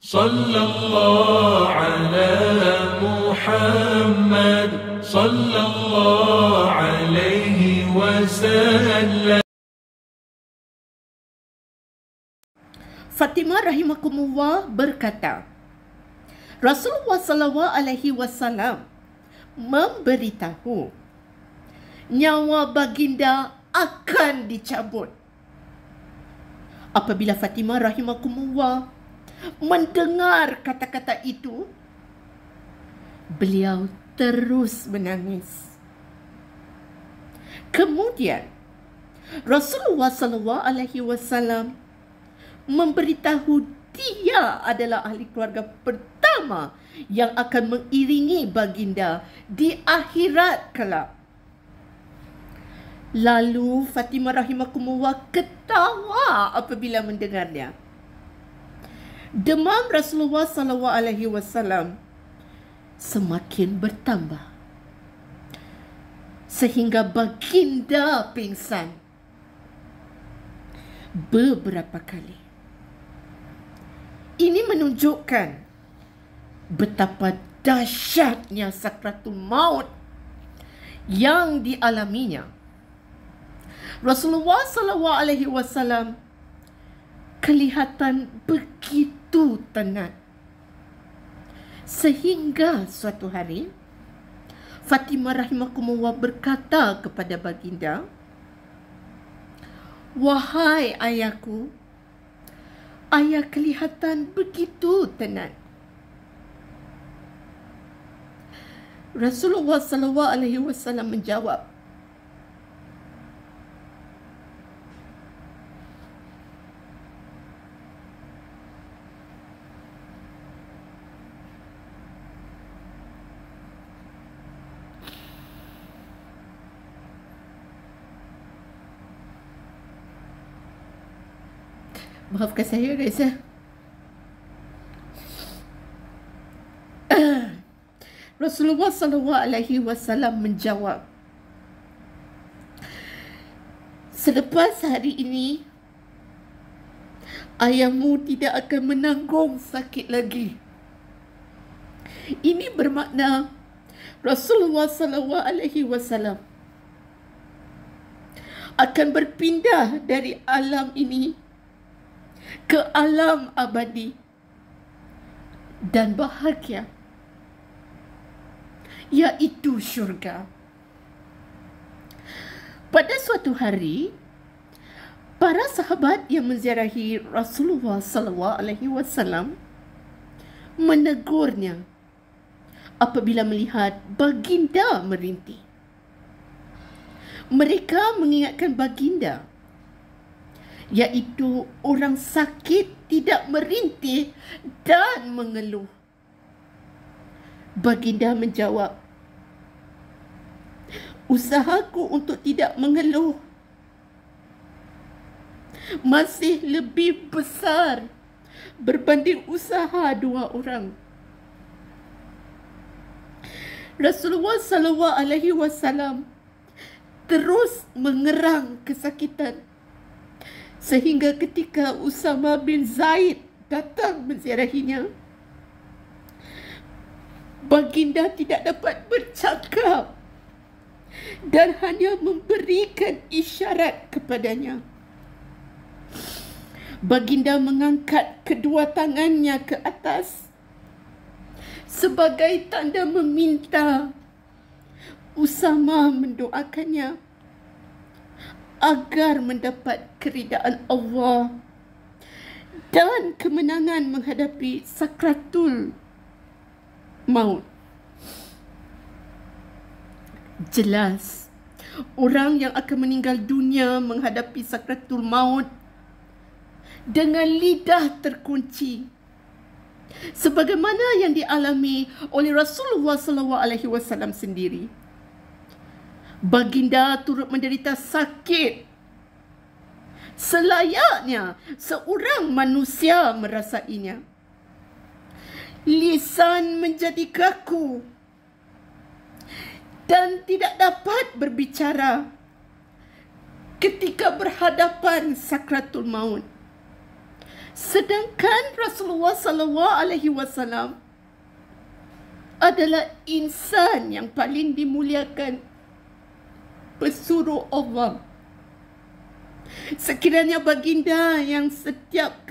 صلى الله على محمد صلى الله عليه وسلم. Fatimah rahimakumullah berkata, Rasulullah sallallahu alaihi wasallam memberitahu nyawa baginda akan dicabut. Apabila Fatimah rahimakumullah mendengar kata-kata itu, beliau terus menangis. Kemudian Rasulullah sallallahu alaihi wasallam memberitahu dia adalah ahli keluarga pertama yang akan mengiringi baginda di akhirat kelak. Lalu Fatimah rahimakumullah ketawa apabila mendengarnya. Demam Rasulullah sallallahu alaihi wasallam semakin bertambah sehingga baginda pingsan beberapa kali. Ini menunjukkan betapa dahsyatnya sakratul maut yang dialaminya. Rasulullah sallallahu alaihi wasallam kelihatan begitu tenang sehingga suatu hari Fatimah rahimakumullah berkata kepada baginda, "Wahai ayahku, ayah kelihatan begitu tenang." Rasulullah sallallahu alaihi wasallam menjawab, maafkan saya Reza. Rasulullah sallallahu alaihi wasallam menjawab, "Selepas hari ini, ayahmu tidak akan menanggung sakit lagi." Ini bermakna Rasulullah sallallahu alaihi wasallam akan berpindah dari alam ini ke alam abadi dan bahagia, iaitu syurga. Pada suatu hari, para sahabat yang menziarahi Rasulullah sallallahu alaihi wasallam menegurnya apabila melihat baginda merintih. Mereka mengingatkan baginda, iaitu orang sakit tidak merintih dan mengeluh. Baginda menjawab, "Usahaku untuk tidak mengeluh masih lebih besar berbanding usaha dua orang." Rasulullah sallallahu alaihi wasallam terus mengerang kesakitan sehingga ketika Usama bin Zaid datang menziarahinya, baginda tidak dapat bercakap dan hanya memberikan isyarat kepadanya. Baginda mengangkat kedua tangannya ke atas sebagai tanda meminta Usama mendoakannya agar mendapat keridaan Allah dan kemenangan menghadapi sakratul maut. Jelas, orang yang akan meninggal dunia menghadapi sakratul maut dengan lidah terkunci, sebagaimana yang dialami oleh Rasulullah sallallahu alaihi wasallam sendiri. Baginda turut menderita sakit selayaknya seorang manusia merasainya. Lisan menjadi kaku dan tidak dapat berbicara ketika berhadapan sakratul maut. Sedangkan Rasulullah sallallahu alaihi wasallam adalah insan yang paling dimuliakan, pesuruh Allah. Sekiranya baginda yang setiap